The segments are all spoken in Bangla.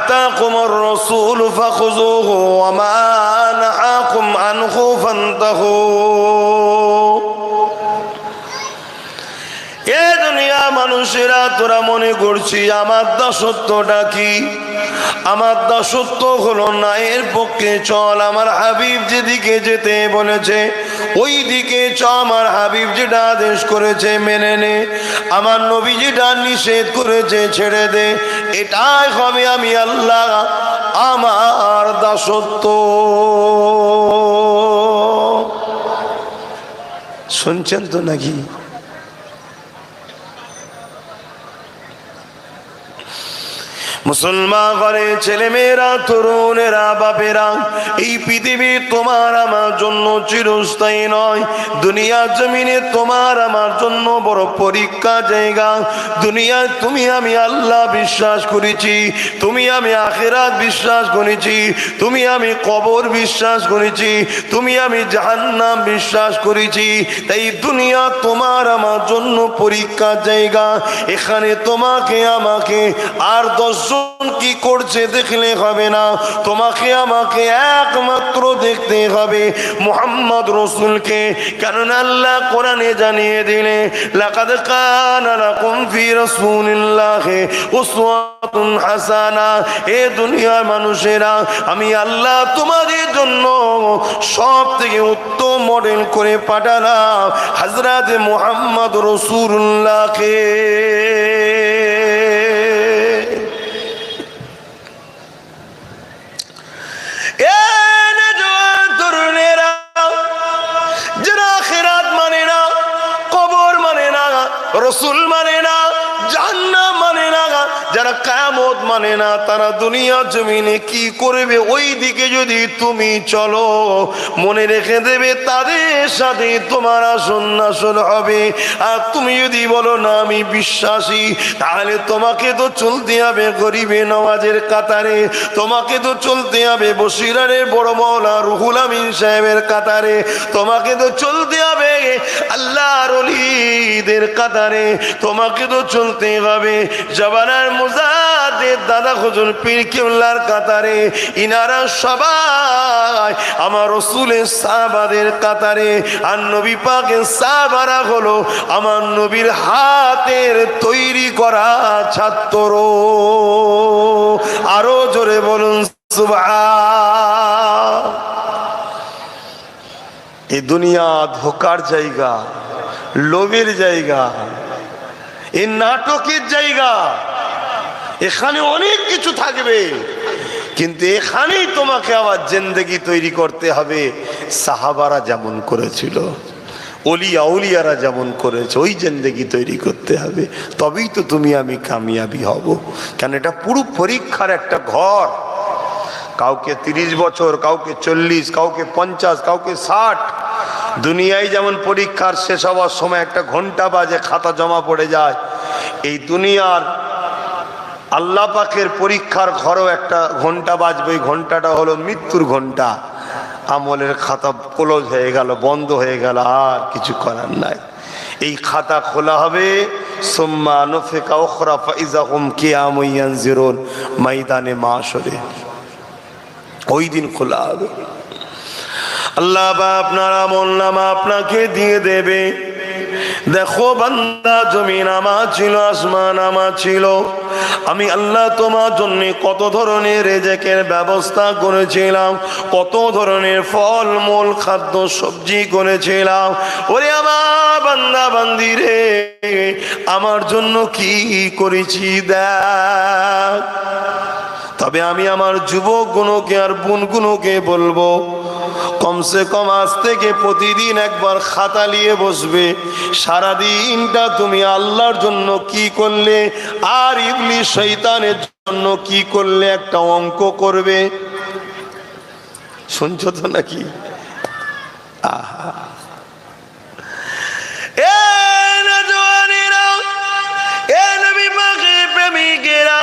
আতাকুমুর রাসূল ফাখুযুহু ওয়া মা নাহাকুম আনহু ফান্তাহু। এ দুনিয়া মানুষেরা, তোরা মনে করছি আমার দাসত্বটা কি? আমার দাসত্ব হলো না, এর পক্ষে চল, আমার হাবিব যেদিকে যেতে বলেছে ওই দিকে চ, আমার হাবিব যেটা আদেশ করেছে মেনে নে, আমার নবী যেটা নিষেধ করেছে ছেড়ে দে। এটাই হবে আমি আল্লাহ আমার দাসত্ব। শুনছেন তো নাকি? মুসলমান ঘরে ছেলে মেয়েরা, তরুণেরা, বাপেরা, এই পৃথিবী তোমার আমার জন্য চিরস্থায়ী নয়। দুনিয়ার জমিনে তোমার আমার জন্য বড় পরীক্ষা জায়গা। দুনিয়ায় তুমি আমি আল্লাহ বিশ্বাস করেছি, তুমি আমি আখিরাত বিশ্বাস করেছি, তুমি আমি কবর বিশ্বাস করেছি, তুমি আমি জাহান্নাম বিশ্বাস করেছি। তাই দুনিয়া তোমার আমার জন্য পরীক্ষা জায়গা। এখানে তোমাকে আমাকে আর 10 জন কি করছে দেখলে হবে না, তোমাকে আমাকে একমাত্র দেখতে হবে মুহাম্মদ রাসূলকে। কারণ আল্লাহ কোরআনে জানিয়ে দিলে লাকাদ কানা লাকুম ফি রাসূলিল্লাহি উসওয়াতুন হাসানা। এ দুনিয়ার মানুষেরা, আমি আল্লাহ তোমাদের জন্য সব থেকে উত্তম মডেল করে পাঠালাম হযরত মুহাম্মদ রাসূলুল্লাহকে। রসুল মানে না, জান্নাত মানে না, যারা কিয়ামত মানে না, তারা দুনিয়া জমিনে কি করবে ওই দিকে যদি তুমি চলো, মনে রেখে দেবে তাদের সাথে তোমার আসন হবে। আর তুমি যদি বলো না আমি বিশ্বাসী, তাহলে তোমাকে তো চলতে হবে গরিবে নওয়াজের কাতারে, তোমাকে তো চলতে হবে বসিরারের বড় মওলা রুহুল আমিন সাহেবের কাতারে, তোমাকে তো চলতে হবে আল্লাহর ওলিদের কাতারে, তোমাকে তো চলতে হবে জবানার মুজাদ্দিদ দাদা হুজুর পীর কিবলার কাতারে। ইনারা সবাই আমার রাসূলের সাহাবাদের কাতারে। আর নবী পাকের সাহাবারা হলো আমার নবীর হাতের তৈরি করা ছাত্র। আরো জোরে বলুন সুবহান। এই দুনিয়া ধোকার জায়গা, লোভের জায়গা, এই নাটকের জায়গা। এখানে অনেক কিছু থাকবে, কিন্তু এখানেই তোমাকে আবার জিন্দেগি তৈরি করতে হবে সাহাবারা যেমন করেছিল, ওলিয়া উলিয়ারা যেমন করেছে, ওই জিন্দেগি তৈরি করতে হবে। তবেই তো তুমি আমি কামিয়াবি হব। কেন এটা পুরো পরীক্ষার একটা ঘর। কাউকে 30 বছর, কাউকে 40, কাউকে 50, কাউকে 60। দুনিয়ায় যেমন পরীক্ষার শেষ হওয়ার সময় একটা ঘন্টা বাজে, খাতা জমা পড়ে যায়, এই দুনিয়ার আল্লাহ পাকের পরীক্ষার ঘরও একটা ঘন্টা বাজবে। ওই ঘন্টাটা হলো মৃত্যুর ঘন্টা। আমলের খাতা ক্লোজ হয়ে গেল, বন্ধ হয়ে গেল, আর কিছু করার নাই। এই খাতা খোলা হবে সুম্মা নুফিকা উখরা ফাইযা হুম কিয়ামুন ইয়ানজিরুন, ময়দানে মাশরে ওই দিন খোলা হবে। আল্লাহ বা আপনার আমলনামা আপনাকে দিয়ে দেবে। দেখো বান্দা, জমিন আমার ছিল, আসমান আমার ছিল, আমি আল্লাহ তোমার জন্য কত ধরনের রিজিকের ব্যবস্থা করেছিলাম, কত ধরনের ফল মূল খাদ্য সবজি করেছিলাম। ওরে আমার বান্দা বান্দি রে, আমার জন্য কি করেছি দেখ। তবে আমি আমার যুবক গুণকে আর বোন গুণকে বলবো, কমসে কম আজ থেকে প্রতিদিন একবার খাতা নিয়ে বসবে। সারাদিনটা তুমি আল্লাহর জন্য কি করলে আর ইবলিস শয়তানের জন্য কি করলে একটা অঙ্ক করবে। শুনছো তো নাকি? আহা, এ নওজওয়ানেরা, এ নবী পাকের প্রেমিকেরা,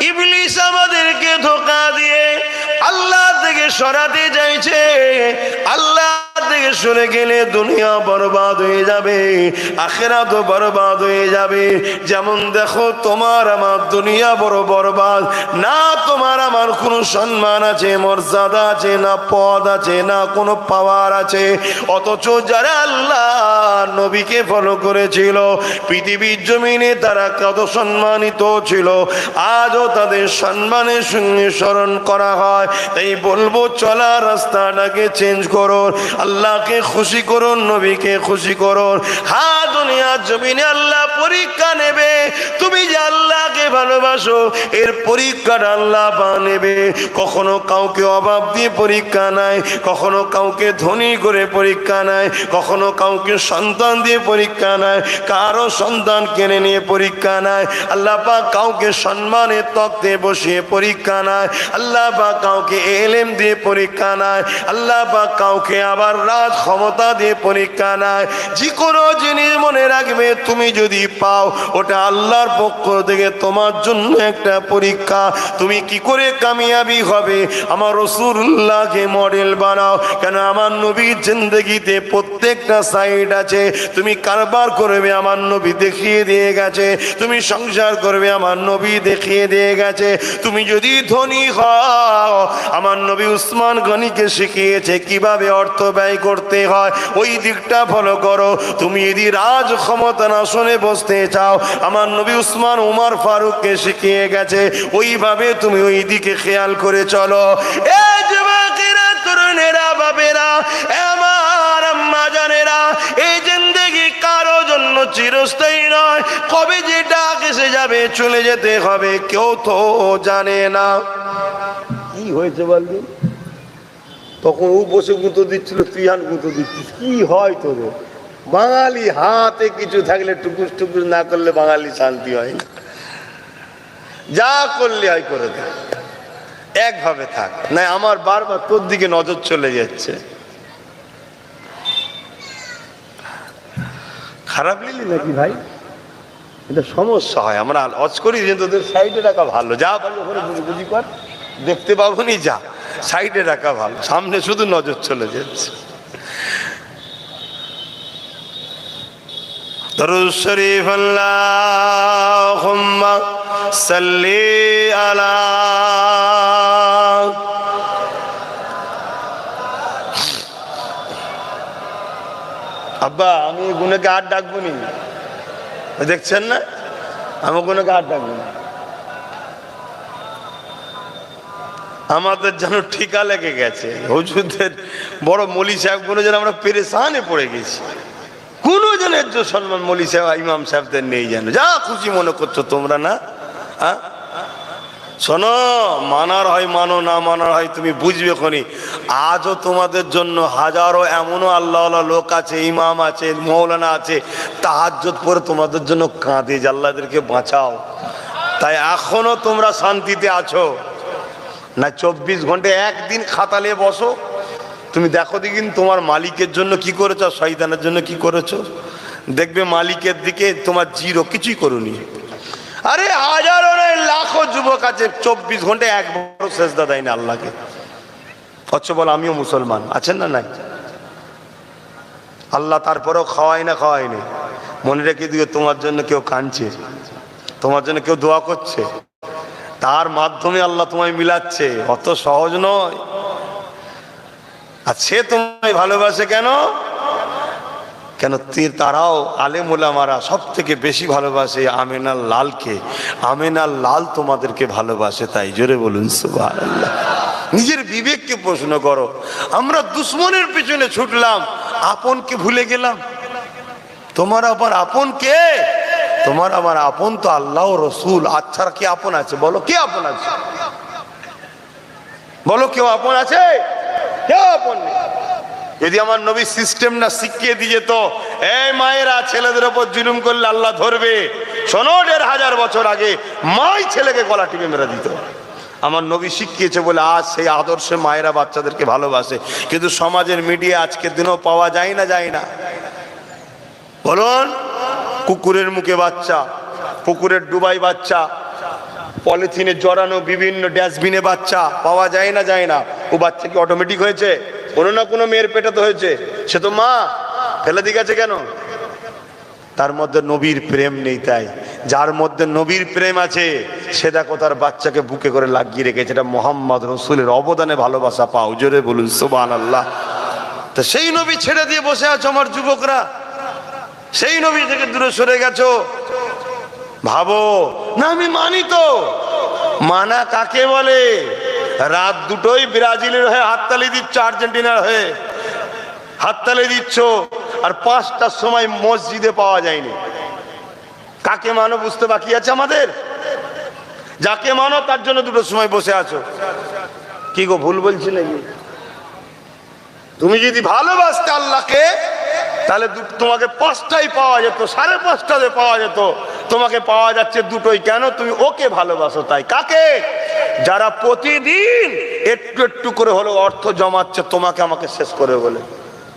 ইবলিস আমাদেরকে ধোঁকা দিয়ে আল্লাহ থেকে সরাতে চাইছে। আল্লাহ থেকে সরে গেলে দুনিয়া বরবাদ হয়ে যাবে, আখিরাতও বরবাদ হয়ে যাবে। যেমন দেখো তোমার আমার দুনিয়া বড় বরবাদ না, তোমার আমার কোনো সম্মান আছে, মর্যাদা আছে, না পদ আছে, না কোনো পাওয়ার আছে। অথচ যারা আল্লাহ নবীকে ফলো করেছিল পৃথিবীর জমিনে তারা কত সম্মানিত ছিল, আজও তাদের সম্মানের সঙ্গে স্মরণ করা হয়। তাই বলবো চলা রাস্তাটাকে চেঞ্জ করুন, আল্লাহকে খুশি করুন, নবীকে খুশি করুন। হ্যাঁ, দুনিয়ার জমিনে আল্লাহ পরীক্ষা নেবে, তুমি যে আল্লাহকে ভালোবাসো এর পরীক্ষাটা আল্লাহ নেবে। কখনো কাউকে অভাব দিয়ে পরীক্ষা নাই, কখনো কাউকে ধনী করে পরীক্ষা নাই, কখনো কাউকে সন্তান দিয়ে পরীক্ষা নাই, কারো সন্তান কেড়ে নিয়ে পরীক্ষা নাই। আল্লাহ পাক কাউকে সম্মানের তক্তে বসিয়ে পরীক্ষা নাই, আল্লাহ পাক কাউকে এলেম দিয়ে পরীক্ষা নাই, আল্লাহ পাক কাউকে আবার রাজ ক্ষমতা দিয়ে পরীক্ষা নাই। যে কোনো জিনিস মনে রাখবে, তুমি যদি পাও ওটা আল্লাহর পক্ষ থেকে তোমার জন্য একটা পরীক্ষা। তুমি কি করে কামিয়াবি হবে? আমার রাসূলুল্লাহকে মডেল বানাও। কেন আমার নবীর জিন্দেগিতে প্রত্যেকটা সাইড আছে। তুমি কারবার করবে, আমার নবী দেখিয়ে দিয়ে গেছে। তুমি সংসার করবে, আমার নবী দেখিয়ে দিয়ে গেছে। তুমি যদি ধনী হও, আমার নবী উসমান গনিকে শিখিয়েছে কিভাবে অর্থ ব্যয় করতে হয়, ওই দিকটা ফলো করো। তুমি যদি রাজ ক্ষমতার আসনে বসতে চাও, আমার নবী উসমান উমর ফারুককে শিখিয়ে গেছে, ওইভাবে তুমি ওই দিকে খেয়াল করে চলো। এই যুবকেরা, তরুণেরা, বাবেরা, আমার আম্মা জানেরা, এই জিন্দেগি কারো জন্য চিরস্থায়ী নয়। কবে যেটা এসে যাবে, চলে যেতে হবে, কেউ তো জানে না। কি হয়েছে বলবি? তখন ও বসে গুঁতো দিচ্ছিল, তুই হান গুঁতো দিচ্ছিস, কি হয় তোর? বাঙালি হাতে কিছু থাকলে টুকুস টুকুস না করলে বাঙালি শান্তি হয় না। যা করলে হয় করে থাক, একভাবে থাক, না আমার বারবার তোর দিকে নজর চলে যাচ্ছে। খারাপ লিলি নাকি ভাই? এটা সমস্যা হয়, আমরা অজ করি যে তোদের সাইডে রাখা ভালো। যা ভালো করে বুঝি কর, দেখতে পাবো নি, যা সাইডে রাখা ভালো, সামনে শুধু নজর চলে যাচ্ছে। দরুদ শরীফ আল্লাহুম্মা সাল্লি আলা। আব্বা, আমি গুনাকে আর ডাকবো নি, দেখছেন না? আমি গুনাকে আর ডাকবো না। আমাদের যেন ঠিকা লেগে গেছে, হুজুরদের বড় মৌলী সাহেব গুলো যেন আমরা পেরেশানে পড়ে গেছি। কোন জনের সম্মান মৌলী সাহেব ইমাম সাহেবদের নেই যেন। যা খুশি মনে করছো তোমরা, না? শোনো, মানার হয় মানো, না মানার হয় তুমি বুঝবে খনি। আজও তোমাদের জন্য হাজারো এমনও আল্লাহ লোক আছে, ইমাম আছে, মৌলানা আছে, তাহাজ্জুদ পড়ে তোমাদের জন্য কাঁদে যে আল্লাহদেরকে বাঁচাও। তাই এখনো তোমরা শান্তিতে আছো না? 24 ঘন্টা একদিন খাতালে বসো, তুমি দেখো দেখিন তোমার মালিকের জন্য কি করেছো, শয়তানের জন্য কি করেছো। দেখবে মালিকের দিকে তোমার জিরো, কিছুই করুনি। আরে হাজারো নয় লাখো যুবক আছে 24 ঘন্টায় একবারও সেজদা দেয় না আল্লাহকে। অথচ বল আমিও মুসলমান, আছেন না? নাই। আল্লাহ তারপরেও খাওয়ায় না, খাওয়ায়নি। মনে রেখে দিও, তোমার জন্য কেউ কাঁদছে, তোমার জন্য কেউ দোয়া করছে, তার মাধ্যমে আল্লাহ তোমায় মিলাচ্ছে। অত সহজ নয়। আর সে তোমায় ভালোবাসে কেন? কেন তারাও আলেম ওলামারা সব থেকে বেশি ভালোবাসে আমেনার লালকে। আমেনার লাল তোমাদেরকে ভালোবাসে, তাই জোরে বলুন সুবহানাল্লাহ। নিজের বিবেককে প্রশ্ন করো। আমরা দুশ্মনের পিছনে ছুটলাম, আপনকে ভুলে গেলাম। তোমার আবার আপন কে? তোমার আমার আপন তো আল্লাহ রসুল। আচ্ছা, কি আপন আছে বলো? কে আপন আছে বলো? কেউ আপন আছে? কেউ আপন নেই। যদি আমার নবী সিস্টেম না শিখিয়ে দিয়ে তো, এই মায়েরা ছেলেদের ওপর জুলুম করলে আল্লাহ ধরবে। শোনো, 1500 বছর আগে মাই ছেলেকে গলা টিপে মেরে দিত। আমার নবী শিখিয়েছে বলে আজ সেই আদর্শে মায়েরা বাচ্চাদেরকে ভালোবাসে। কিন্তু সমাজের মিডিয়া আজকের দিনেও পাওয়া যায় না, যায় না? বলুন, কুকুরের মুখে বাচ্চা, পুকুরের ডুবাই বাচ্চা, পলিথিনে জড়ানো বিভিন্ন ডাস্টবিনে বাচ্চা পাওয়া যায় না, যায় না? ও বাচ্চা কি অটোমেটিক হয়েছে? কোনো না কোনো মেয়ের পেটে তো হয়েছে। সে তো মা, ফেলে দিয়ে গেছে কেন? তার মধ্যে নবীর প্রেম নেই। তাই যার মধ্যে নবীর প্রেম আছে সে দেখো তার বাচ্চাকে বুকে করে লাগিয়ে রেখেছে। এটা মোহাম্মদ রসুলের অবদানে ভালোবাসা পাও, জোরে বলুন সুবহানাল্লাহ। তো সেই নবী ছেড়ে দিয়ে বসে আছো আমার যুবকরা, সেই নবী থেকে দূরে সরে গেছো। ভাবো না আমি মানি তো, মানা কাকে বলে? রাত দুটোই ব্রাজিলের হয়ে হাততালি দিচ্ছ, আর্জেন্টিনার হয়ে হাততালি দিচ্ছ, আর 5টার সময় মসজিদে পাওয়া যায়নি। কাকে মানো বুঝতে বাকি আছে আমাদের? যাকে মানো তার জন্য দুটোর সময় বসে আছো। কি গো ভুল বলছি নাকি? তুমি যদি ভালোবাসতে আল্লাহকে তাহলে তোমাকে 5টাই পাওয়া যেত, 5:30 পাওয়া যেত, তোমাকে পাওয়া যাচ্ছে দুটোই। কেন? তুমি ওকে ভালোবাসো তাই। কাকে? যারা প্রতিদিন একটু একটু করে হলো অর্থ জমাচ্ছে তোমাকে আমাকে শেষ করে বলে,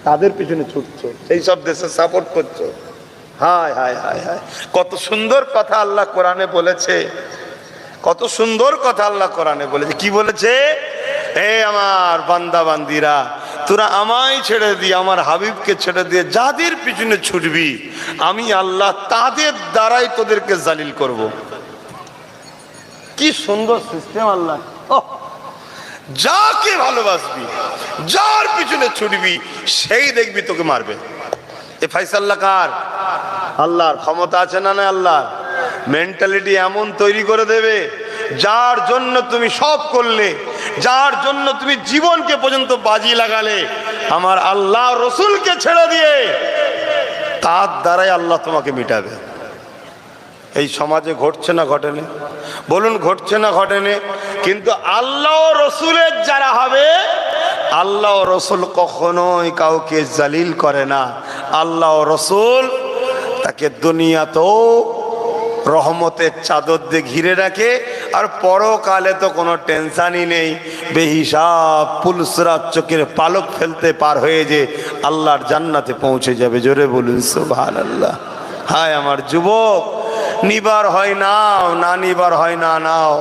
তাদের পিছনে ছুটছো, সেই সব দেশে সাপোর্ট করছো। হায় হায় হায় হায়, কত সুন্দর কথা আল্লাহ কোরআনে বলেছে, কত সুন্দর কথা আল্লাহ কোরআনে বলেছে। কি বলেছে? এ আমার বান্দা বান্দিরা, তোরা আমায় ছেড়ে দিয়ে, আমার হাবিবকে ছেড়ে দিয়ে যাদের পিছনে ছুটবি আমি আল্লাহ তাদের দ্বারাই তোদেরকে জালিল করব। কি সুন্দর সিস্টেম আল্লাহ। যাকে ভালোবাসবি, যার পিছনে ছুটবি, সেই দেখবি তোকে মারবে। এ ফায়সাল্লাহ কার? আল্লাহর। ক্ষমতা আছে না না আল্লাহর? মেন্টালিটি এমন তৈরি করে দেবে, যার জন্য তুমি সব করলে, যার জন্য তুমি জীবনকে পর্যন্ত বাজি লাগালে, আমার আল্লাহ রসুলকে ছেড়ে দিয়ে তার দ্বারাই আল্লাহ তোমাকে মিটাবে। এই সমাজে ঘটছে না ঘটেনি? বলুন ঘটছে না ঘটেনি? কিন্তু আল্লাহ রসুলের যারা হবে, আল্লাহ রসুল কখনোই কাউকে জালিল করে না। আল্লাহ রসুল তাকে দুনিয়াতেও রহমতের চাদর দিয়ে ঘিরে রাখে, আর পরকালে তো কোনো টেনশনই নেই। বেহিসাব পুলসরাত চোখের পালক ফেলতে পার হয়ে যে আল্লাহর জান্নাতে পৌঁছে যাবে। জোরে বলুন সুবহানাল্লাহ। হায় আমার যুবক, নিবার হয় নাও, না নিবার হয় না নাও।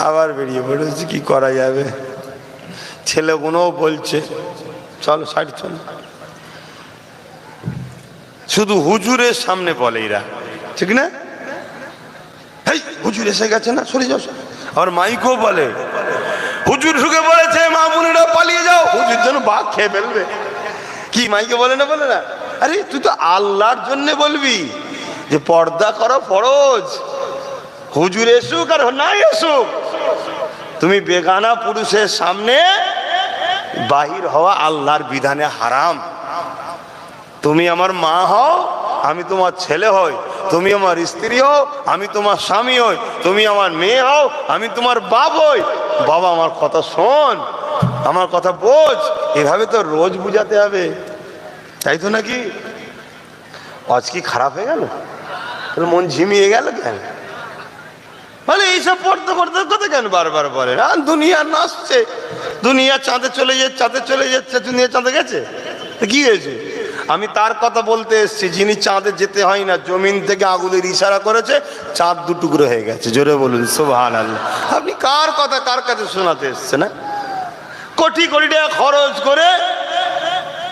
আবার বেরিয়ে পড়েছে, কি করা যাবে? ছেলেগুলোও বলছে চলো সাইড চলো। শুধু হুজুরের সামনে বলে এরা, ঠিক না? এই হুজুর এসে গেছে না, সরে যাও। আর মাইকও বলে, হুজুর ঢুকে বলেছে, মা বোনেরা পালিয়ে যাও, হুজুর যেন বাঘ খেয়ে ফেলবে। কি মাইকে বলে না? বলে না? আরে তুই তো আল্লাহর জন্য বলবি যে পর্দা করো ফরজ, হুজুর এসুক আর নাই এসুক, তুমি বেগানা পুরুষের সামনে বাহির হওয়া আল্লাহর বিধানে হারাম। তুমি আমার মা হও, আমি তোমার ছেলে হই, তুমি আমার স্ত্রী হও, আমি তোমার স্বামী হই, তুমি আমার মেয়ে হও, আমি তোমার বাপ হই। বাবা আমার কথা শোন, আমার কথা বোঝ। এভাবে তো রোজ বুঝাতে হবে, তাই তো নাকি? আজ কি খারাপ হয়ে গেল? মন ঝিমিয়ে গেল কেন? মানে এইসব পড়তে পড়তে কথা কেন বারবার বলে? দুনিয়া নাচছে, দুনিয়া চাঁদে চলে যাচ্ছে, চাঁদে চলে যাচ্ছে, দুনিয়া চাঁদে গেছে, কি হয়েছে? আমি তার কথা বলতে এসেছি যিনি চাঁদে যেতে হয় না, জমিন থেকে আগুনের ইশারা করেছে, চাঁদ 2 টুকরো হয়ে গেছে। জোরে বলুন সুবহানাল্লাহ। আপনি কার কথা কার কাছে শোনাতে এসছেন? না কোটি কোটি টাকা খরচ করে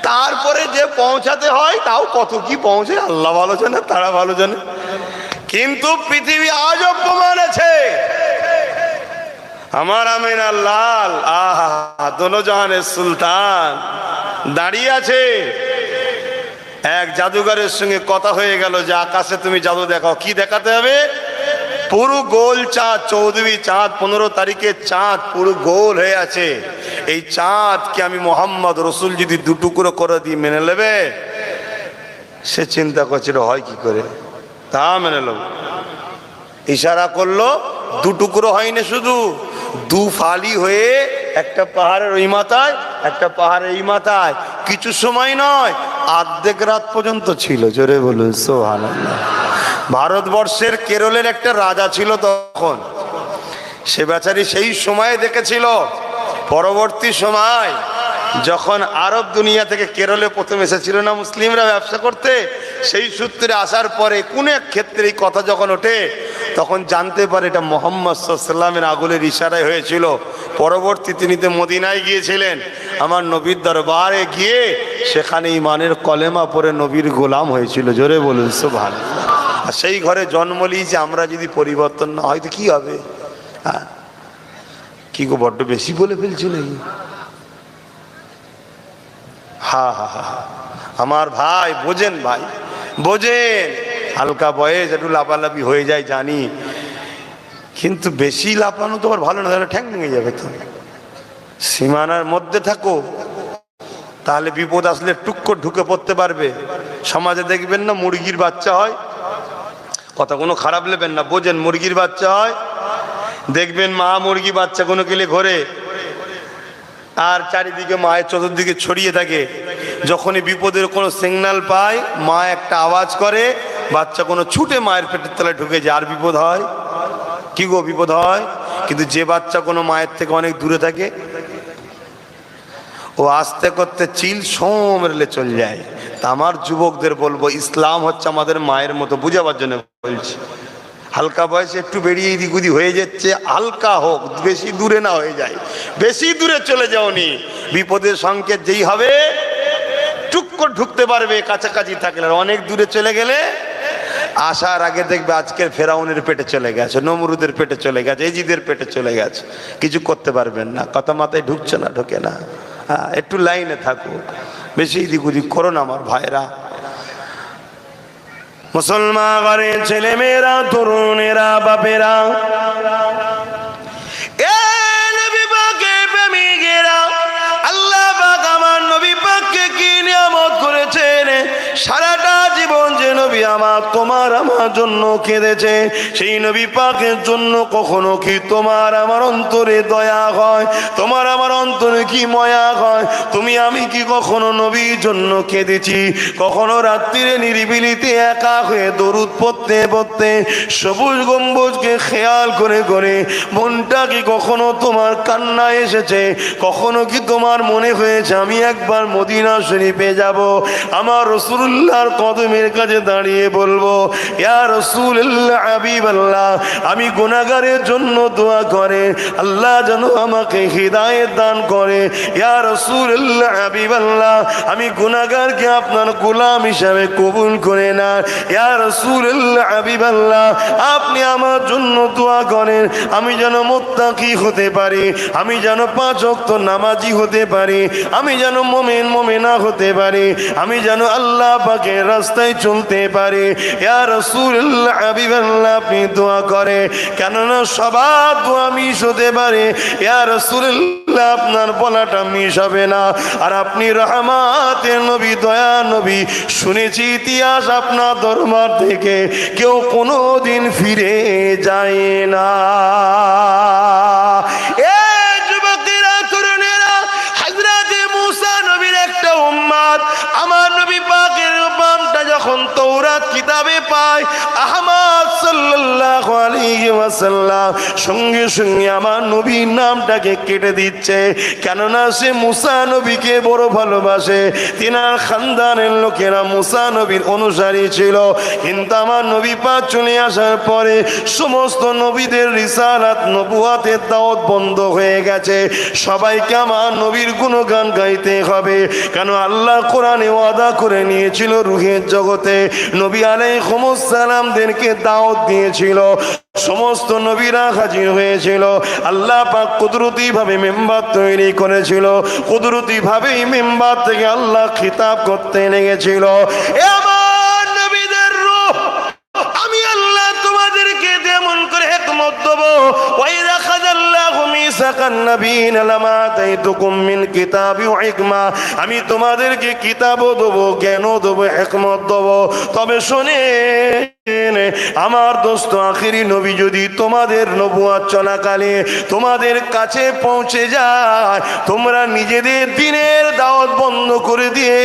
তারপরে যে পৌঁছাতে হয়, তাও কত কি পৌঁছে আল্লাহ ভালো জানে, তারা ভালো জানে। কিন্তু পৃথিবী আজও প্রমাণ আছে, আমার আমিনা লাল, আহা দোনো জাহানের সুলতান দাঁড়িয়ে আছে। এক জাদুঘরের সঙ্গে কথা হয়ে গেল যে আকাশে তুমি জাদু দেখাও। কি দেখাতে হবে? পুরো গোল চাঁদ, 14 চাঁদ, 15 তারিখের চাঁদ পুরো গোল হয়ে আছে। এই চাঁদকে আমি মোহাম্মদ রসুল যদি 2 টুকরো করে দিয়ে মেনে নেবে, সে চিন্তা করছিল হয় কি করে, তা মেনে নেব। ইশারা করলো, 2 টুকরো হয়নি, শুধু 2 ফালি হয়ে একটা পাহাড়ের ওই মাথায়, একটা পাহাড়ের এই মাথায়, কিছু সময় নয়, অর্ধেক রাত পর্যন্ত ছিল। জোরে বলুন সুবহানাল্লাহ। ভারতবর্ষের কেরলের একটা রাজা ছিল তখন, সে বেচারি সেই সময়ে দেখেছিল। পরবর্তী সময় যখন আরব দুনিয়া থেকে কেরলে প্রথম এসেছিল না মুসলিমরা ব্যবসা করতে, সেই সূত্রে আসার পরে কোন এক ক্ষেত্রে এই কথা যখন ওঠে তখন জানতে পারে এটা মুহাম্মদ সাল্লাল্লাহু আলাইহি ওয়াসাল্লামের আগুলের ইশারায় হয়েছিল। পরবর্তী তিনি তো মদিনায় গিয়েছিলেন, আমার নবীর দরবারে গিয়ে সেখানে ঈমানের কলেমা পড়ে নবীর গোলাম হয়েছিল। জোরে বলুন সুবহানাল্লাহ। আর সেই ঘরে জন্ম নিয়েছে, আমরা যদি পরিবর্তন না হয় তো কি হবে? হ্যাঁ, কি গো বড্ড বেশি বলে ফেলছি নাকি? হা হা হা, আমার ভাই বোঝেন, ভাই বোঝেন, হালকা বয়স একটু লাফালাফি হয়ে যায় জানি, কিন্তু বেশি লাফানো তো আর ভালো না, তাহলে ঠ্যাং ভেঙে যাবে। তো সীমানার মধ্যে থাকো, তাহলে বিপদ আসলে টুক করে ঢুকে পড়তে পারবে। সমাজে দেখবেন না মুরগির বাচ্চা হয়, কথা কোনো খারাপ নেবেন না, বোঝেন, মুরগির বাচ্চা হয়, দেখবেন মা মুরগি বাচ্চা কোনো কেলে ঘরে, আর চারিদিকে মায়ের চতুর্দিকে ছড়িয়ে থাকে। যখনই বিপদের কোনো সিগন্যাল পায়, মা একটা আওয়াজ করে, বাচ্চা কোনো ছুটে মায়ের পেটের তলায় ঢুকে যায়, আর বিপদ হয়। কি গো, বিপদ হয়। কিন্তু যে বাচ্চা কোনো মায়ের থেকে অনেক দূরে থাকে, ও আস্তে করতে চিল সোমরেলে চলে যায়। তা আমার যুবকদের বলবো, ইসলাম হচ্ছে আমাদের মায়ের মতো, বুঝাবার জন্য বলছি। হালকা বয়সে একটু বেরিয়ে এদিক ওদিক হয়ে যাচ্ছে, হালকা হোক, বেশি দূরে না হয়ে যায়। বেশি দূরে চলে যাওনি, বিপদের সংকেত যেই হবে টুক করে ঢুকতে পারবে, কাছাকাছি থাকলে। অনেক দূরে চলে গেলে আসার আগে দেখবে আজকের ফেরাউনের পেটে চলে গেছে, নমরুদের পেটে চলে গেছে, এজিদের পেটে চলে গেছে, কিছু করতে পারবেন না। কথা মাথায় ঢুকছে না, ঢোকে না। হ্যাঁ, একটু লাইনে থাকুক, বেশি এদিক ওদিক করো না আমার ভাইরা। মুসলমান ঘরের ছেলে মেয়েরা, তরুণেরা, বাপেরা, নবী পাকের প্রেমিকেরা, আল্লাহ পাক আমার নবী পাককে কি নিয়ামত করেছেন। সারাটা জীবন যে নবী আমার তোমার আমার জন্য কেঁদেছে, সেই নবী পাকের জন্য কখনো কি তোমার আমার অন্তরে দয়া হয়? তোমার আমার অন্তরে কি ময়া হয়? তুমি আমি কি কখনো নবীর জন্য কেঁদেছি? কখনো রাত্রিরে নিরিবিলিতে একা হয়ে দরুদ পড়তে পড়তে সবুজ গম্বুজকে খেয়াল করে করে মনটা কি কখনো তোমার কান্না এসেছে? কখনো কি তোমার মনে হয়েছে আমি একবার মদিনা শরীফে যাব, আমার রাসূলুল্লাহর কদমের কাছে দাঁড়িয়ে বলবো, ইয়া রাসূলুল্লাহ, হাবিবাল্লাহ, আমি গুনাহগারের জন্য দোয়া করে আল্লাহ যেন আমাকে হিদায়াত দান করে। ইয়া রাসূলুল্লাহ, হাবিবাল্লাহ, আমি গুনাহগারকে আপনার গোলাম হিসাবে কবুল করে না। ইয়া রাসূলুল্লাহ, হাবিবাল্লাহ, আপনি আমার জন্য দোয়া করেন, আমি যেন মুত্তাকি হতে পারি, আমি যেন 5 ওয়াক্ত নামাজি হতে পারি, আমি যেন মুমিন মুমিনা হতে পারি, আমি যেন আল্লাহ পাকের রাস্তায় চলতে পারি। ইয়া রাসূলুল্লাহ, হাবিবাল্লাহ, আপনি দোয়া করে, কেননা সবার দোয়া মিস হতে পারে। ইয়া রাসূলুল্লাহ, আপনার বলাটা মিস হবে না। আর আপনি রহমাতের নবী, দয়া নবী, শুনেছি ইতিহাস আপনার দরবার থেকে কেউ কোনোদিন ফিরে যায় না। আমার নবী পাকের বামটা যখন তৌরাত কিতাবে পায়, আহমদ সাল্লাল্লাহু আলাইহি ওয়াসাল্লাম সঙ্গে সঙ্গে আমার নবীর নামটাকে কেটে দিচ্ছে, কেননা সে মুসা নবীকে বড় ভালোবাসে। তিনার খানদানের লোকেরা মুসা নবীর অনুসারী ছিল। কিন্তু আমার নবী পাক চলে আসার পরে সমস্ত নবীদের রিসালাত, নবুয়াতের দাওয়াত বন্ধ হয়ে গেছে। সবাইকে আমার নবীর গুণগান গাইতে হবে, কেন আল্লাহ কোরআনে ওয়াদা করে নিয়েছিল রূহের জগতে নবী আলাইহিস সালামদেরকে দাওয়াত দিয়েছিল। সমস্ত নবীরা হাজির হয়েছিল। আল্লাহ পাক কুদরতি ভাবে মেম্বার তৈরি করেছিল, কুদরতি ভাবে মেম্বার থেকে আল্লাহ খিতাব করতে লেগেছিল, এ আমার নবীদের রূহ, আমি আল্লাহ তোমাদেরকে যেমন করে হিকমত দেব, ওয়াইদা খাযাল্লাহু মিসাকান নাবিয়িনা লামা আতাইতুকুম মিন কিতাবি ওয়া হিকমা, আমি তোমাদেরকে কিতাবও দেব, জ্ঞানও দেব, হিকমত দেব। তবে শোনে আমার দোস্ত আখিরি নবী যদি তোমাদের নবুয়ত চলাকালে তোমাদের কাছে পৌঁছে যায়, তোমরা নিজেদের দিনের দাওয়াত বন্ধ করে দিয়ে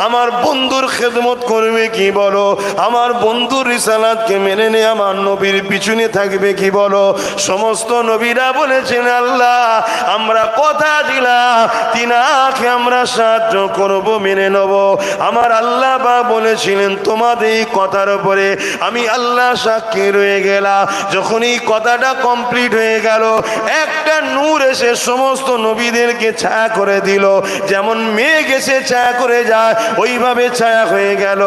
আমার বন্ধুর খেদমত করবে কি বলো? আমার বন্ধুর রিসালাতকে মেনে নিয়ে আমার নবীর পিছনে থাকবে কি বলো? সমস্ত নবীরা বলেছেন, আল্লাহ আমরা কথা দিলাম তিনাকে আমরা সাহায্য করব, মেনে নেব। আমার আল্লাহ বা বলেছিলেন তোমাদের এই কথার উপরে আমি আল্লাহ সাক্ষী রয়ে গেলাম। যখন এই কথাটা কমপ্লিট হয়ে গেল, একটা নূর এসে সমস্ত নবীদেরকে ছায়া করে দিল। যেমন মেঘ এসে ছায়া করে যায়, ওইভাবে ছায়া হয়ে গেল।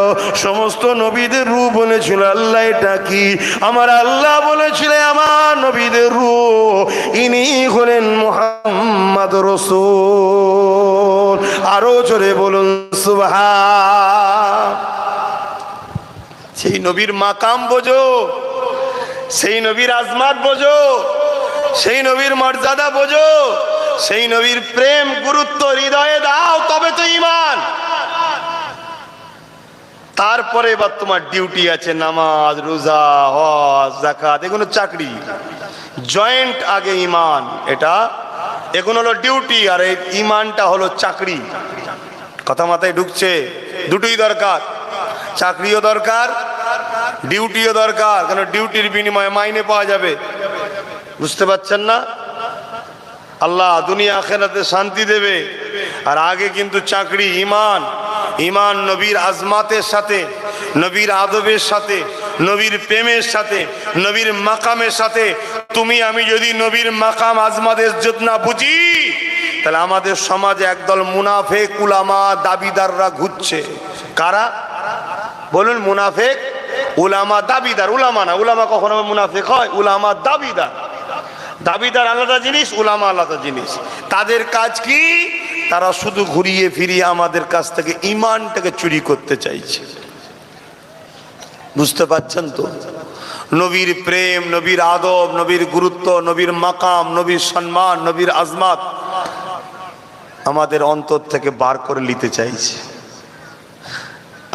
সমস্ত নবীদের রূপ বলেছিল, আল্লাহ এটা কি? আমার আল্লাহ বলেছিল, আমার নবীদের রূপ, ইনি হলেন মুহাম্মদ রাসূল। আরো জোরে বলুন সুবহান। সেই নবীর মাকাম বোঝো, সেই নবীর আজমাত বোঝো, সেই নবীর মর্যাদা বোঝো, সেই নবীর প্রেম গুরুত্ব হৃদয়ে দাও, তবে তো ঈমান। তারপরে এবার তোমার ডিউটি আছে নামাজ, রোজা, হজ, যাকাত, এগুলো চাকরি। জয়েন্ট আগে ঈমান, এটা এগুলো হলো ডিউটি, আর এই ঈমানটা হলো চাকরি। কথা মাথায় ঢুকছে? দুটোই দরকার, চাকরিও দরকার, ডিউটিও দরকার। কেন? ডিউটির বিনিময়ে মাইনে পাওয়া যাবে। বুঝতে পারছেন না? আল্লাহ দুনিয়া আখিরাতে শান্তি দেবে, আর আগে কিন্তু চাকরি। ঈমান, ঈমান নবীর আজমাতের সাথে, নবীর আদবের সাথে, নবীর প্রেমের সাথে, নবীর মাকামের সাথে। তুমি আমি যদি নবীর মাকাম আজমাতের ইজ্জত না বুঝি, তাহলে আমাদের সমাজে একদল মুনাফেক উলামা দাবিদাররা ঘুরছে। কারা বলুন? মুনাফেক উলামা দাবিদার। উলামা না, উলামা কখনো মুনাফেক হয়? উলামা দাবিদার। দাবিদার আলাদা জিনিস, উলামা আলাদা জিনিস। তাদের কাজ কি? তারা শুধু ঘুরিয়ে ফিরিয়ে আমাদের কাছ থেকে ঈমানটাকে চুরি করতে চাইছে। বুঝতে পারছেন তো? নবীর প্রেম, নবীর আদব, নবীর গুরুত্ব, নবীর মাকাম, নবীর সম্মান, নবীর আজমাত আমাদের অন্তর থেকে বার করে নিতে চাইছে।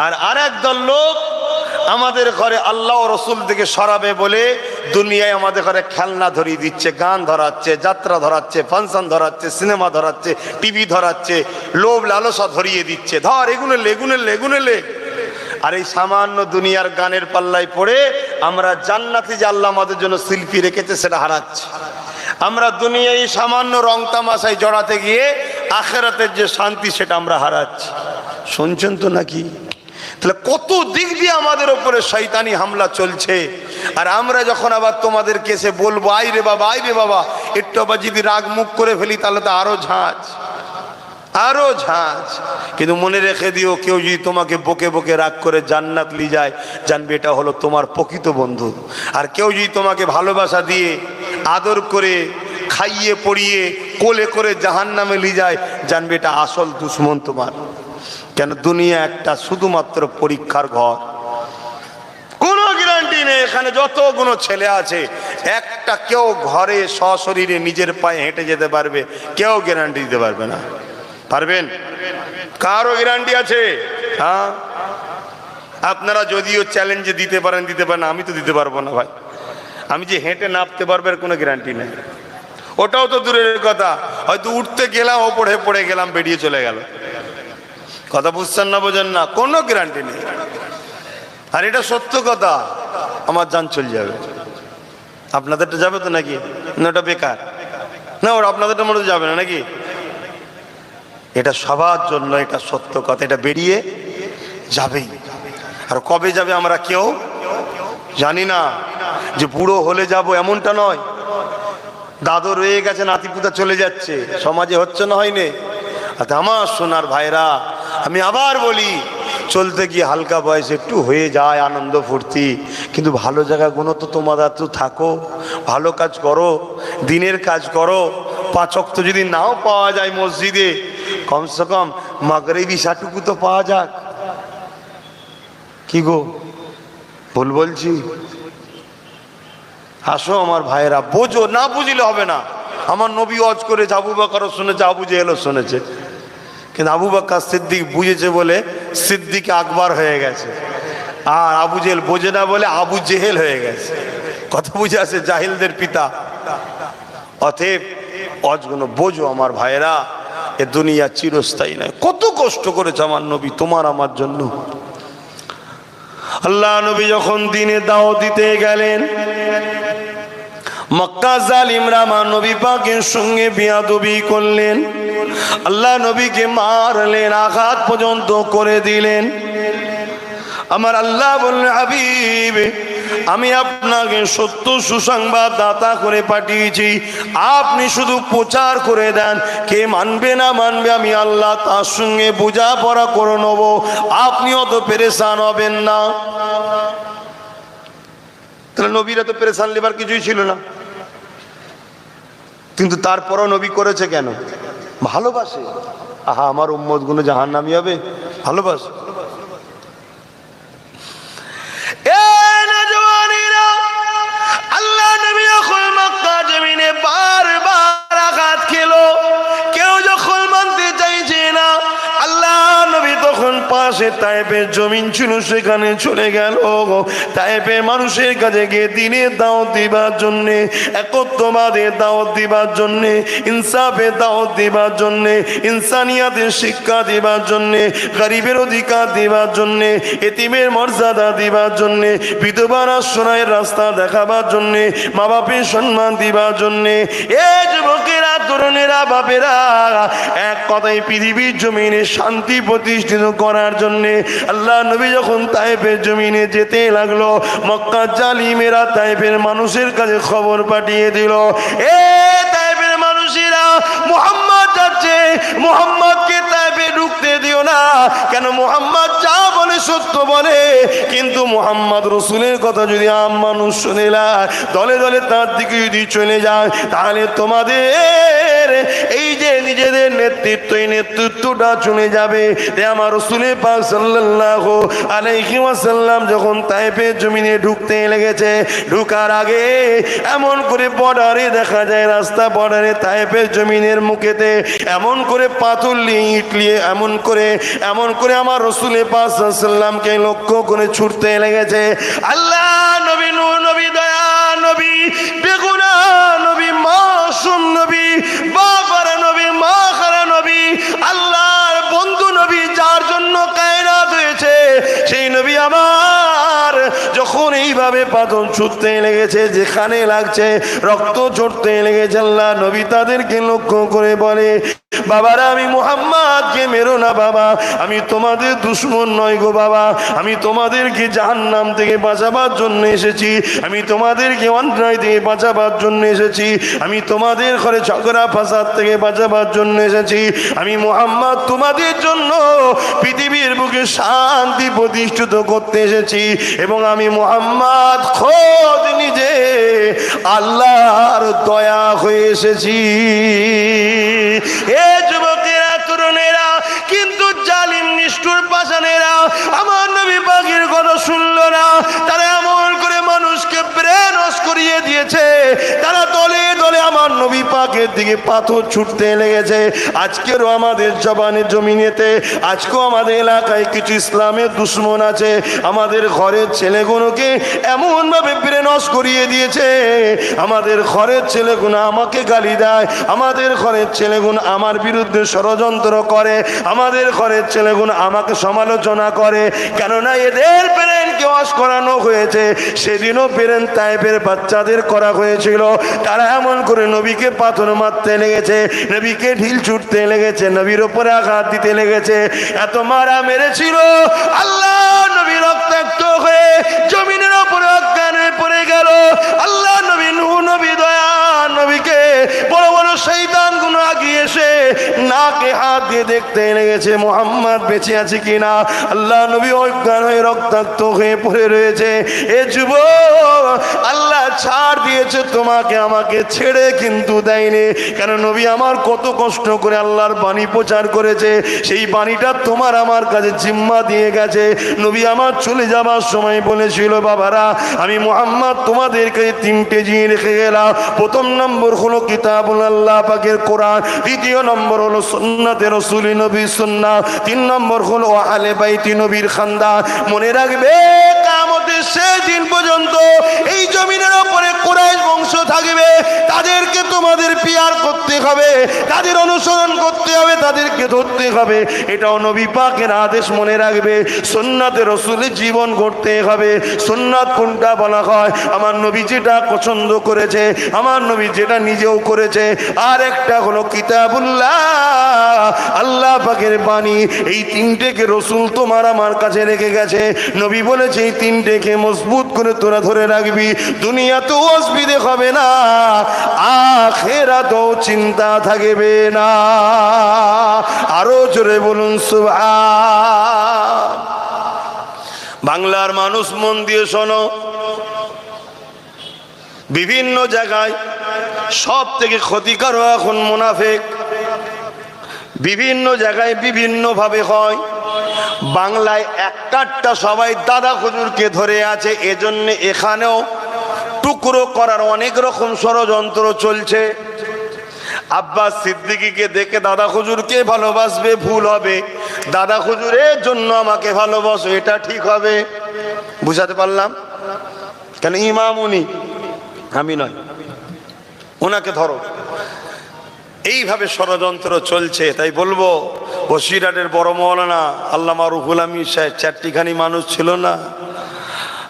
আর আরেক দল লোক আমাদের ঘরে আল্লাহ ও রসুল থেকে সরাবে বলে দুনিয়ায় আমাদের ঘরে খেলনা ধরিয়ে দিচ্ছে, গান ধরাচ্ছে, যাত্রা ধরাচ্ছে, ফাংশন ধরাচ্ছে, সিনেমা ধরাচ্ছে, টিভি ধরাচ্ছে, লোভ লালসা ধরিয়ে দিচ্ছে। ধর এগুলো লেগুনে লে। আর এই সামান্য দুনিয়ার গানের পাল্লায় পড়ে আমরা জান্নাতে যে আল্লাহ আমাদের জন্য শিল্পী রেখেছে সেটা হারাচ্ছি। আমরা দুনিয়ায় সামান্য রং তামাশায় জড়াতে গিয়ে আখিরাতের যে শান্তি সেটা আমরা হারাচ্ছি। শুনছেন তো নাকি? তাহলে কত দিক দিয়ে আমাদের উপরে শয়তানি হামলা চলছে। আর আমরা যখন আবার তোমাদের কেসে বলবো, আইরে বাবা, আইরে বাবা, একটু আবার যদি রাগ মুখ করে ফেলি তাহলে তো আরো ঝাঁজ, আরো ঝাঁজ। কিন্তু মনে রেখে দিও, কেউ যদি তোমাকে বকে বকে রাগ করে জান্নাত নিয়ে যায়, জানবে এটা হলো তোমার প্রকৃত বন্ধু। আর কেউ যদি তোমাকে ভালোবাসা দিয়ে আদর করে খাইয়ে পড়িয়ে কোলে করে জাহান্নামে নিয়ে যায়, জানবে এটা আসল দুশ্মন তোমার। কেন? দুনিয়া একটা শুধুমাত্র পরীক্ষার ঘর। কোনো গ্যারান্টি নেই। এখানে যতগুলো ছেলে আছে, একটা কেউ ঘরে সশরীরে নিজের পায়ে হেঁটে যেতে পারবে? কেউ গ্যারান্টি দিতে পারবে না। পারবেন? কারো গ্যারান্টি আছে? হ্যাঁ, আপনারা যদিও চ্যালেঞ্জে দিতে পারেন, আমি তো দিতে পারবো না ভাই। আমি যে হেঁটে নামতে পারবো এর কোনো গ্যারান্টি নেই। ওটাও তো দূরের কথা, হয়তো উঠতে গেলাম, ওপরে পড়ে গেলাম, বেরিয়ে চলে গেল। কথা বুঝছেন না? বোঝেন না? কোনো গ্যারান্টি নেই। আর এটা সত্য কথা, আমার জান চলে যাবে। আপনাদেরটা যাবে তো নাকি? না ওটা বেকার না, ওটা আপনাদেরটা মনে যাবে না নাকি? এটা সবার জন্য, এটা সত্য কথা, এটা বেরিয়ে যাবেই। আর কবে যাবে আমরা কেউ জানি না। যে বুড়ো হলে যাব এমনটা নয়। দাদু রয়ে গেছে, নাতিপুতা চলে যাচ্ছে, সমাজে হচ্ছে না, হয়নি? আমার সোনার ভাইরা, আমি আবার বলি, চলতে গিয়ে হালকা বয়সে একটু হয়ে যায় আনন্দ ফুর্তি, কিন্তু ভালো জায়গাগুলো তো তোমরা তো থাকো, ভালো কাজ করো, দিনের কাজ করো। 5 ওয়াক্ত যদি নাও পাওয়া যায় মসজিদে, কমসে কম মাগরিবি সাটুকু তো পাওয়া যাক। কি গো, ভুল বলছি? আসো আমার ভাইরা, বোঝো, না বুঝলে হবে না। আমার নবী ওয়াজ করে আবু বকরও শুনেছে, আবু জেহেলও শুনেছে, কিন্তু আবু বকর সিদ্দিক বুঝেছে বলে সিদ্দিক আকবর হয়ে গেছে। আর আবু জেহেল বোঝে না বলে আবু জেহেল হয়ে গেছে। কথা বুঝে আছে, জাহিলদের পিতা। অতএব অজগুলো বোঝো আমার ভাইরা, এ দুনিয়া চিরস্থায়ী নয়। কত কষ্ট করেছে আমার নবী তোমার আমার জন্য। আল্লাহ নবী যখন দিনে দাওয়াত দিতে গেলেন, মক্কা জালিমরা আমার নবী পাকের সঙ্গে বিয়াদবি করলেন, আল্লাহ নবীকে মারলেন, আঘাত পর্যন্ত করে দিলেন। আমার আল্লাহ বললেন, হাবিব আমি আপনাকে সত্য সুসংবাদ দাতা করে পাঠিয়েছি, আপনি শুধু প্রচার করে দেন, কে মানবে না মানবে আমি আল্লাহ তার সঙ্গে বোঝাপড়া করে নেব, আপনি অত পেরেশান হবেন না। তাহলে নবীরা তো পেরেশান লেবার কিছুই ছিল না, কিন্তু তারপরও নবী করেছে কেন? ভালোবাসে। আহা, আমার উম্মত গুলো জাহান্নামী হবে, ভালোবাসে। আল্লাহ নবী যখন মক্কা জমিনে বারবার আঘাত খেলো, কেউ যখন মানতে চাইছে না, আল্লাহ নবী তখন পাশে তায়েফের জমিন ছিল সেখানে চলে গেল। তায়েফের মানুষের কাছে গিয়ে দিনের দাওয়াত দিবার জন্যে, একত্ববাদের দাওয়াত দিবার জন্যে, ইনসাফের দাওয়াত দিবার জন্যে, ইনসানিয়াতের শিক্ষা দিবার জন্যে, গরিবের অধিকার দিবার জন্যে, এতিমের মর্যাদা দিবার জন্যে, বিধবার আশ্রয়ের রাস্তা দেখাবার জন্যে, মা বাপের সম্মান দিবার জন্যে, এ যুবকেরা, তরুণেরা, বাপেরা, এক কথায় পৃথিবীর জমিনে শান্তি প্রতিষ্ঠিত করার জন্যে আল্লাহ নবী যখন তায়েফের জমিনে যেতে লাগলো, মক্কা জালিমেরা তায়েফের মানুষের কাছে খবর পাঠিয়ে দিল, এ তায়েফের মানুষেরা, মুহাম্মদ যাচ্ছে, মুহাম্মদকে তায়েফে ঢুকতে দিও না। কেন? মুহাম্মদ যা বলে সত্য বলে, কিন্তু মুহাম্মদ রসুলের কথা যদি আম মানুষ শুনে না, দলে দলে তার দিকে যদি চলে যায়, তাহলে তোমাদের এই যে নিজেদের নেতৃত্ব, এই নেতৃত্বটা চলে যাবে। আমার রসুলের পাক সাল্লাল্লাহু আলাইহি ওয়াসাল্লাম যখন তায়েফের জমিনে ঢুকতে লেগেছে, ঢুকার আগে এমন করে বর্ডারে দেখা যায়, রাস্তা বর্ডারে তায়েফের জমিনের মুখেতে এমন করে পাথর নিয়ে, ইট নিয়ে এমন করে আমার রসুলের পাক সাল্লামকে লক্ষ্য করে ছুটতে লেগেছে। আল্লাহ নবী, নূহ নবী, দয়া নবী, বেগুনা নবী, মাসুম নবী, বাবার নবী, মা খারা নবী, আল্লাহর বন্ধু নবী, যার জন্য কায়নাত হয়েছে, সেই নবী আমার যখন এইভাবে পাথর ছুটতে লেগেছে, যেখানে লাগছে রক্ত ঝরতে লেগেছে, আল্লাহ নবী তাদেরকে লক্ষ্য করে বলে, বাবারা, আমি মুহাম্মদকে মেরো না বাবা, আমি তোমাদের দুশমন নয় গো বাবা, আমি তোমাদেরকে জাহান্নাম থেকে বাঁচাবার জন্য এসেছি, আমি তোমাদেরকে অন্যায় থেকে বাঁচাবার জন্য এসেছি, আমি তোমাদের ঘরে ঝগড়া ফাসাদ থেকে বাঁচাবার জন্য এসেছি, আমি মুহাম্মদ তোমাদের জন্য পৃথিবীর বুকে শান্তি প্রতিষ্ঠিত করতে এসেছি, এবং আমি মুহাম্মদ খোদ নিজে আল্লাহর দয়া হয়ে এসেছি। এ যুবকেরা, তরুণেরা, কিন্তু জালিম নিষ্ঠুর পাষাণেরা আমার নবী পাকের কথা শুনল না। তারা এমন করে মানুষকে ব্রেন ওয়াশ করিয়ে দিয়েছে, তারা দলে দলে আমার নবী পাকের দিকে পাথর ছুটতে লেগেছে। আজকেরও আমাদের জমিনেতে, আজকেও আমাদের এলাকায় কিছু ইসলামের দুশ্মন আছে, আমাদের ঘরের ছেলেগুলোকে এমনভাবে ব্রেন ওয়াশ করিয়ে দিয়েছে, আমাদের ঘরের ছেলেগুলো আমাকে গালি দেয়, আমাদের ঘরের ছেলেগুলো আমার বিরুদ্ধে ষড়যন্ত্র করে, আমাদের ঘরের ছেলেগুলো আমাকে সমালোচনা করে। কেননা এদের ব্রেনকে ওয়াশ করানো হয়েছে, সেদিনও ব্রেন তায়েফের বাচ্চাদের করা হয়েছিল। তারা এমন করে নবীকে পাথর মারতে লেগেছে, নবীকে ঢিল ছুটতে লেগেছে, নবীর উপরে আঘাত দিতে লেগেছে, এত মারা মেরেছিল, আল্লাহ নবী রক্তাক্ত হয়ে জমিনের উপরে অজ্ঞান হয়ে পড়ে গেল। আল্লাহ নবী, নূহ নবী, দয়া নবীকে বড় বড় শয়তান গুলো আগিয়ে এসে নাকে হাত দিয়ে দেখতে লেগেছে মুহাম্মদ বেঁচে আছে কিনা। আল্লাহ নবী অজ্ঞান হয়ে রক্তাক্ত হয়ে পড়ে রয়েছে। এ যুবক, আল্লাহ ছাড় দিয়েছে তোমাকে, আমাকে ছেড়ে কিন্তু দেয়নি। কেন? নবী আমার কত কষ্ট করে আল্লাহর বাণী প্রচার করেছে, সেই বাণীটা তোমার আমার কাছে জিম্মা দিয়ে গেছে। নবী আমার চলে যাবার সময় বলেছিল, বাবারা, আমি মুহাম্মদ তোমাদের কাছে তিনটে জিনিস রেখে গেলাম। প্রথম নম্বর হলো কিতাবুল আল্লাহ পাকের কোরআন, দ্বিতীয় নম্বর হলো সুন্নাতে রাসূল নবী সুন্নাহ, তিন নম্বর হলো আহলে বাইতি নবীর খানদান। মনে রাখবে, শেষ দিন পর্যন্ত এই জমিনের উপরে কুরাইশ বংশ থাকবে, তাদেরকে তোমাদের পিয়ার করতে হবে, তাদের অনুসরণ করতে হবে, তাদেরকে ধরতে হবে। এটাও নবী পাকের আদেশ, মনে রাখবে। সুন্নাতে রাসূলের জীবন গড়তে হবে। সুন্নাত কোনটা বলা হয়? আমার নবী যেটা পছন্দ করেছে, আমার নবী যেটা নিজেও করেছে, আর একটা হলো কিতাবুল্লাহ, আল্লাহ পাকের বাণী। এই তিনটেকে রাসূল তোমার আমার কাছে রেখে গেছে। নবী বলেছে এই তিনটেকে মজবুত করে তোরা ধরে রাখবি, দুনিয়াতেও অসুবিধে হবে না, আখিরাতেও চিন্তা থাকবে না। আরো জোরে বলুন সুবহান। বাংলার মানুষ মন দিয়ে শোনো, বিভিন্ন জায়গায় সব থেকে ক্ষতিকারক এখন মুনাফিক, বিভিন্ন জায়গায় বিভিন্ন ভাবে হয়। বাংলায় একটা সবাই দাদা হুজুরকে ধরে আছে, এজন্য এখানেও টুকরো করার অনেক রকম ষড়যন্ত্র চলছে। আব্বাস সিদ্দিকীকে দেখে দাদা হুজুরকে ভালোবাসবে, ভুল হবে। দাদা হুজুরের জন্য আমাকে ভালোবাসো, এটা ঠিক হবে। বুঝাতে পারলাম? কেন ইমাম উনি, আমি নয়, ওনাকে ধরো। এইভাবে ষড়যন্ত্র চলছে। তাই বলবো, বসিরহাটের বড় মৌলানা আল্লামা রুহুল আমিন সাহেব চারটিখানি মানুষ ছিল না?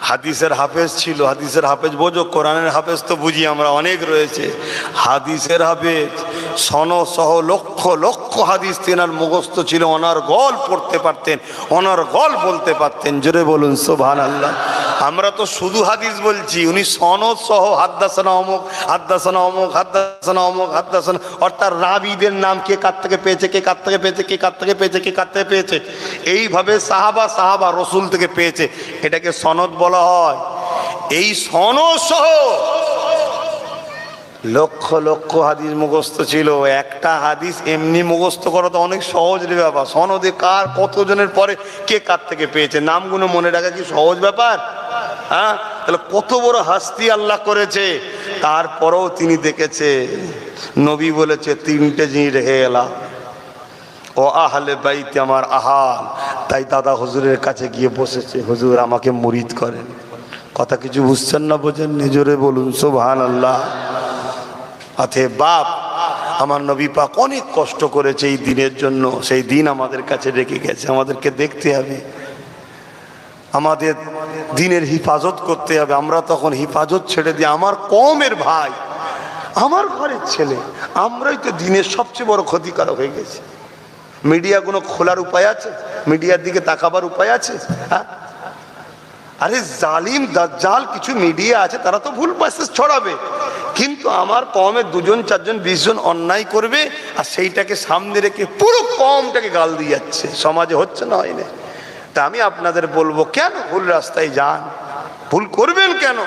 হাদিসের হাফেজ ছিল। হাদিসের হাফেজ বোঝো, কোরআনের হাফেজ তো বুঝি আমরা, অনেক রয়েছে। হাদিসের হাফেজ সনদ সহ লক্ষ লক্ষ হাদিস তেনার মুখস্থ ছিল, অনর্গল পড়তে পারতেন, অনর্গল বলতে পারতেন। জোরে বলুন সুবহানাল্লাহ। আমরা তো শুধু হাদিস বলছি, উনি সনদ সহ হাদ্দাসানা অমুক, হাদ্দাসানা অমুক, হাদ্দাসানা অমুক, হাদ্দাসানা, অর্থাৎ রাবীদের নাম কে কার থেকে পেয়েছে, কে কার থেকে পেয়েছে, কে কার থেকে পেয়েছে, কে কার থেকে পেয়েছে, এইভাবে সাহাবা রসুল থেকে পেয়েছে, এটাকে সনদ বলা হয়। এই সনদ সহ লক্ষ লক্ষ হাদিস মুখস্থ ছিল। একটা হাদিস এমনি মুখস্থ করা তো অনেক সহজ রে ব্যাপার। সনদে কার কতজনের পরে কে কার থেকে পেয়েছে নামগুলো মনে রাখা কি সহজ ব্যাপার? হ্যাঁ, তাহলে কত বড় হাস্তি আল্লাহ করেছে। তারপরেও তিনি দেখেছে, নবী বলেছে তিনটে জিনিস রেখে গেলাম, ও আহলে বাইত আমার আহাল। তাই দাদা হুজুরের কাছে গিয়ে বসেছে, হুজুর আমাকে মুরিদ করেন। কথা কিছু বুঝছেন না, বোঝেন? নিজরে বলুন সুবহানাল্লাহ। আতে বাপ, আমার নবী পাক অনেক কষ্ট করেছে এই দিনের জন্য, সেই দিন আমাদের কাছে রেখে গেছে। আমাদেরকে দেখতে হবে, আমাদের দিনের হিফাজত করতে হবে। আমরা তখন হিফাজত ছেড়ে দিই, আমার কওমের ভাই, আমার ঘরের ছেলে, আমরাই তো দিনের সবচেয়ে বড় ক্ষতিকারক হয়ে গেছি। মিডিয়াগুলো খোলার উপায় আছে? মিডিয়ার দিকে তাকাবার উপায় আছে? হ্যাঁ, আরে জালিম দাজ্জাল কিছু মিডিয়া আছে, তারা তো ভুল মেসেজ ছড়াবে, কিন্তু আমার কওমে 2 জন 4 জন 20 জন অন্যায় করবে, আর সেইটাকে সামনে রেখে পুরো কওমটাকে গাল দিয়ে যাচ্ছে। সমাজে হচ্ছে না, হয় না? তা আমি আপনাদের বলবো, কেন ভুল রাস্তায় যান? ভুল করবেন কেন?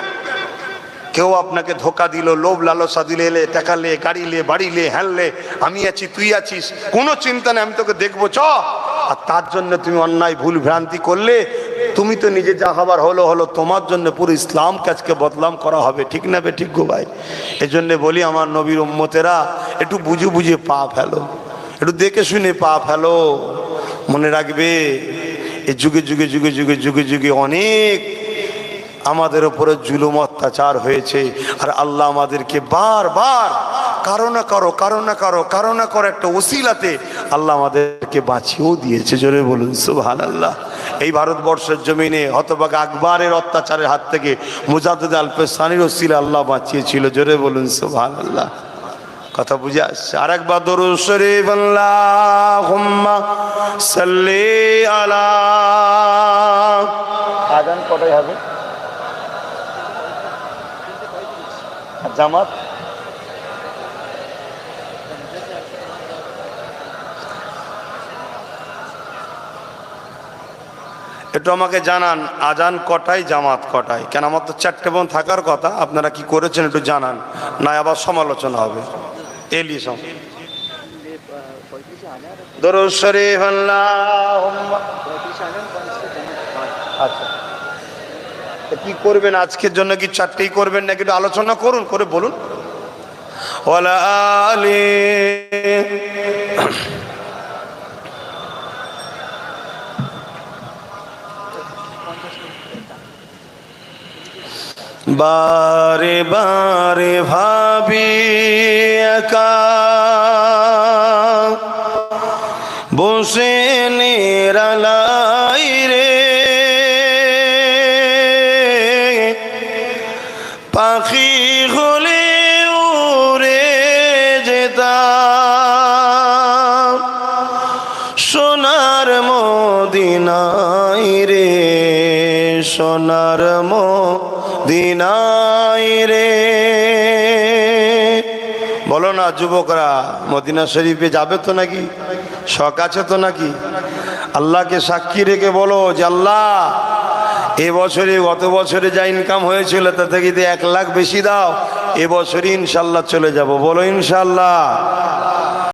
কেউ আপনাকে ধোকা দিল, লোভ লালসা দিলে, টাকা লে, গাড়ি লে, বাড়ি লে, হ্যান লে, আমি আছি তুই আছিস, কোনো চিন্তা নেই, আমি তোকে দেখবো চ। আর তার জন্য তুমি অন্যায় ভুল ভ্রান্তি করলে, তুমি তো নিজে যা হবার হলো, তোমার জন্য পুরো ইসলামকে আজকে বদনাম করা হবে। ঠিক না বে ঠিক গো ভাই? এই জন্যে বলি, আমার নবীর উম্মতেরা একটু বুঝে পা ফেলো, একটু দেখে শুনে পা ফেলো। মনে রাখবে, এই যুগে অনেক আমাদের উপরে জুলুম অত্যাচার হয়েছে, আর আল্লাহ আমাদেরকে বারবার কারো না কারো একটা ওসিলাতে আল্লাহ আমাদেরকে বাঁচিয়েও দিয়েছে। জোরে বলুন সুবহানাল্লাহ। এই ভারতবর্ষের জমিনে হতভাগা আকবরের অত্যাচারের হাত থেকে মুজাদ্দিদ আল-ফেসানির ওসিলা আল্লাহ বাঁচিয়েছিল। জোরে বলুন সুবহানাল্লাহ। কথা বুঝে আসছে? আরেকবার দরুদ শরীফ, আল্লাহুম্মা সাল্লি আলা। আজান কটায় হবে? জামাত একটু আমাকে জানান, আজান কটায়, জামাত কটায়? কেন আমার তো 4টে বোন থাকার কথা, আপনারা কি করেছেন একটু জানান, না আবার সমালোচনা হবে। এলি সব দরুদ শরীফ, আল্লাহুম্মা। আচ্ছা, কি করবেন আজকের জন্য? কি 4টেই করবেন নাকি একটু আলোচনা করুন, করে বলুন। ওয়ালা আলি বারে বারে ভাবি একা বসে নিরালাই রে, পাখি হলে উড়ে যেতাম সোনার মদিনায় রে, সোনার মদিনায় রে। বলো না যুবকরা, মদিনা শরীফে যাবে তো নাকি? শখ আছে তো নাকি? আল্লাহকে সাক্ষী রেখে বলো যে আল্লাহ এবছরে গত বছরে যা ইনকাম হয়েছিল তা থেকে 1 লাখ বেশি দাও, এবছরই ইনশাল্লাহ চলে যাব। বলো ইনশাল্লাহ।